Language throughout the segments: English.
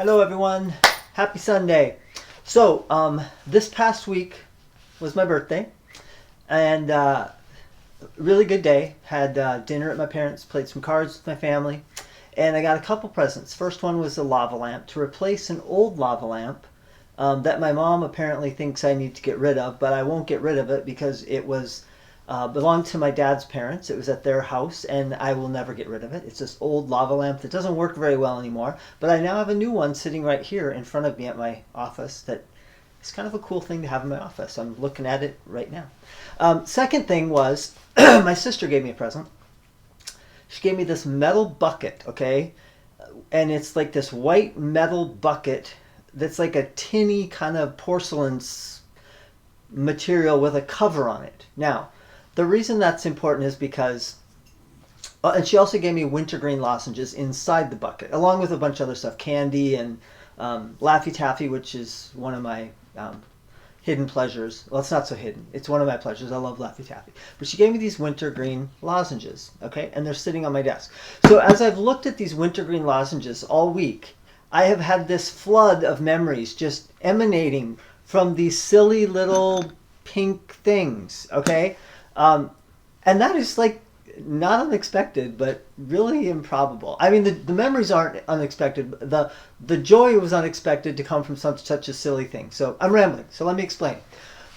Hello everyone, happy Sunday. So this past week was my birthday and really good day. Had dinner at my parents', played some cards with my family, and I got a couple presents. First one was a lava lamp to replace an old lava lamp that my mom apparently thinks I need to get rid of, but I won't get rid of it because it was belonged to my dad's parents. It was at their house, and I will never get rid of it. It's this old lava lamp that doesn't work very well anymore, but I now have a new one sitting right here in front of me at my office that is kind of a cool thing to have in my office. I'm looking at it right now. Second thing was my sister gave me a present. She gave me this metal bucket, okay? And it's like this white metal bucket that's like a tinny kind of porcelain material with a cover on it. Now, the reason that's important is because, and she also gave me wintergreen lozenges inside the bucket, along with a bunch of other stuff, candy and Laffy Taffy, which is one of my hidden pleasures. Well, it's not so hidden. It's one of my pleasures. I love Laffy Taffy. But she gave me these wintergreen lozenges, okay? And they're sitting on my desk. So as I've looked at these wintergreen lozenges all week, I have had this flood of memories just emanating from these silly little pink things, okay? And that is like not unexpected, but really improbable. I mean, the memories aren't unexpected. The joy was unexpected to come from such a silly thing. So I'm rambling, so let me explain.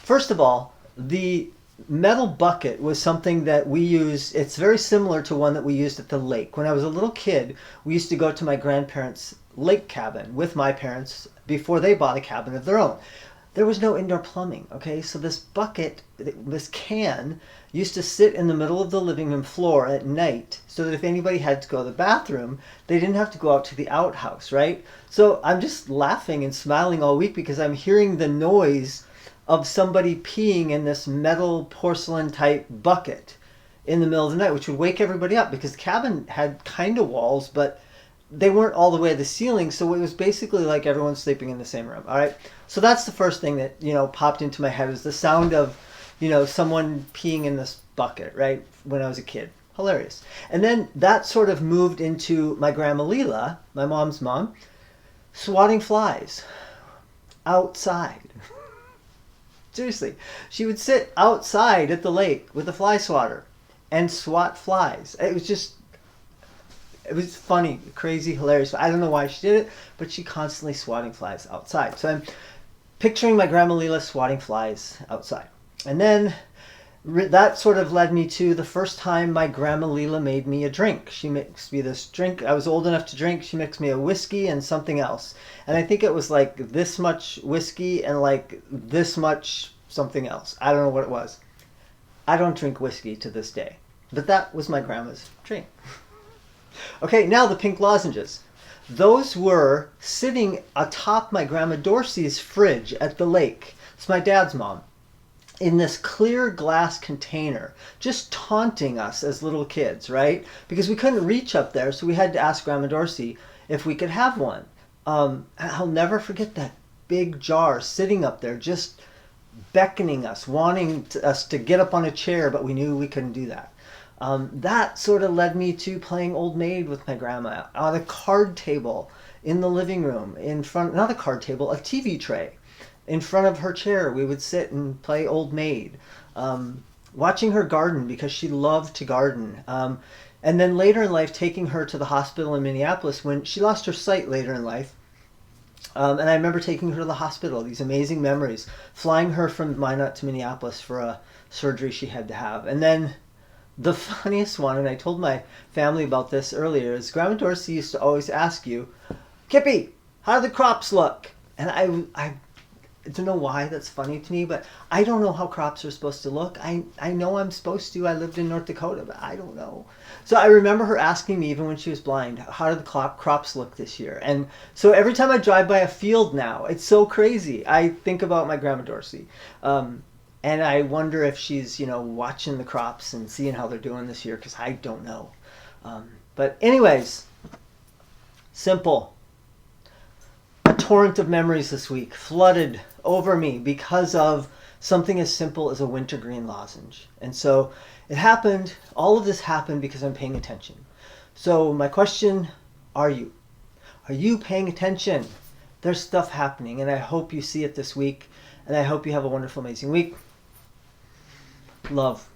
First of all, the metal bucket was something that we used. It's very similar to one that we used at the lake. When I was a little kid, we used to go to my grandparents' lake cabin with my parents before they bought a cabin of their own. There was no indoor plumbing, okay? So this bucket, this can, used to sit in the middle of the living room floor at night so that if anybody had to go to the bathroom, they didn't have to go out to the outhouse, right? So I'm just laughing and smiling all week because I'm hearing the noise of somebody peeing in this metal porcelain type bucket in the middle of the night, which would wake everybody up because the cabin had kind of walls, but they weren't all the way to the ceiling, so it was basically like everyone sleeping in the same room. All right, so that's the first thing that popped into my head, is the sound of someone peeing in this bucket, right, when I was a kid. Hilarious. And then that sort of moved into my grandma Leela, my mom's mom, swatting flies outside. Seriously, she would sit outside at the lake with a fly swatter and swat flies. It was funny, crazy, hilarious. I don't know why she did it, but she constantly swatting flies outside. So I'm picturing my grandma Leela swatting flies outside. And then that sort of led me to the first time my grandma Leela made me a drink. She mixed me this drink. I was old enough to drink. She mixed me a whiskey and something else. And I think it was like this much whiskey and like this much something else. I don't know what it was. I don't drink whiskey to this day. But that was my grandma's drink. Okay, now the pink lozenges. Those were sitting atop my grandma Dorsey's fridge at the lake. It's my dad's mom. In this clear glass container, just taunting us as little kids, right? Because we couldn't reach up there, so we had to ask Grandma Dorsey if we could have one. I'll never forget that big jar sitting up there, just beckoning us, wanting us to get up on a chair, but we knew we couldn't do that. That sort of led me to playing Old Maid with my grandma on a card table in the living room, in front, not a card table, a TV tray. In front of her chair, we would sit and play Old Maid, watching her garden because she loved to garden. And then later in life, taking her to the hospital in Minneapolis when she lost her sight later in life. And I remember taking her to the hospital, these amazing memories, flying her from Minot to Minneapolis for a surgery she had to have. And then the funniest one, and I told my family about this earlier, is Grandma Dorsey used to always ask you, Kippy, how do the crops look? And I don't know why that's funny to me, but I don't know how crops are supposed to look. I know I'm supposed to. I lived in North Dakota, but I don't know. So I remember her asking me, even when she was blind, how do the crops look this year? And so every time I drive by a field now, it's so crazy. I think about my Grandma Dorsey. And I wonder if she's, watching the crops and seeing how they're doing this year, because I don't know. But anyways, simple. A torrent of memories this week flooded over me because of something as simple as a wintergreen lozenge. And so it happened, all of this happened because I'm paying attention. So my question, are you? Are you paying attention? There's stuff happening, and I hope you see it this week, and I hope you have a wonderful, amazing week. Love.